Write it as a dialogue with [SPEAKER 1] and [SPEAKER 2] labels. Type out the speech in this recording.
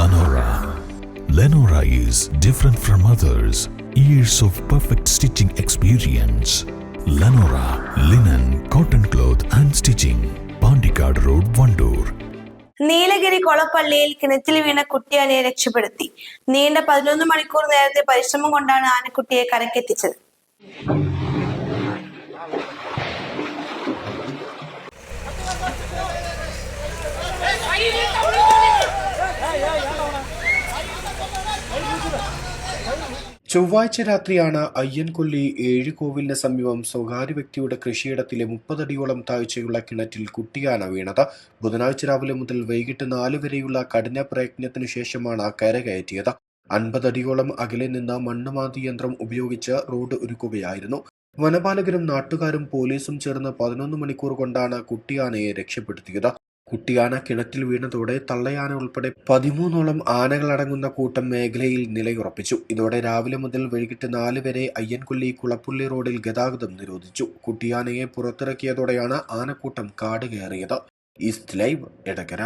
[SPEAKER 1] Lenora. Lenora is different from others. Years of perfect stitching experience. Lenora linen, cotton cloth and stitching. Pandikad Road, Vandoor.
[SPEAKER 2] Nilgiri കൊളപ്പള്ളിയിൽ കിണറ്റിൽ വീണ കുട്ടിയാനയെ രക്ഷപ്പെടുത്തി. നീണ്ട 11 മണിക്കൂർ നേരത്തെ പരിശ്രമം കൊണ്ടാണ് ആനക്കുട്ടിയെ കരക്കെത്തിച്ചത്.
[SPEAKER 3] ചൊവ്വാഴ്ച രാത്രിയാണ് അയ്യൻകൊല്ലി ഏഴുകോവിലിന് സമീപം സ്വകാര്യ വ്യക്തിയുടെ കൃഷിയിടത്തിലെ 30 അടിയോളം താഴ്ചയുള്ള കിണറ്റിൽ കുട്ടിയാന വീണത്. ബുധനാഴ്ച രാവിലെ മുതൽ വൈകിട്ട് 4 വരെയുള്ള കഠിന പ്രയത്നത്തിനു ശേഷമാണ് കരകയറ്റിയത്. 50 അടിയോളം അകലെ നിന്ന് മണ്ണുമാന്തി യന്ത്രം ഉപയോഗിച്ച് റോഡ് ഒരുക്കുകയായിരുന്നു. വനപാലകരും നാട്ടുകാരും പോലീസും ചേർന്ന് 11 മണിക്കൂർ കൊണ്ടാണ് കുട്ടിയാനയെ രക്ഷപ്പെടുത്തിയത്. കുട്ടിയാന കിണറ്റിൽ വീണതോടെ തള്ളയാന ഉൾപ്പെടെ 13ഓളം ആനകളടങ്ങുന്ന കൂട്ടം മേഖലയിൽ നിലയുറപ്പിച്ചു. ഇതോടെ രാവിലെ മുതൽ വൈകിട്ട് 4 വരെ അയ്യൻകൊല്ലി കുളപ്പുള്ളി റോഡിൽ ഗതാഗതം നിരോധിച്ചു. കുട്ടിയാനയെ പുറത്തിറക്കിയതോടെയാണ് ആനക്കൂട്ടം കാട് കയറിയത്. East live, Edakkara.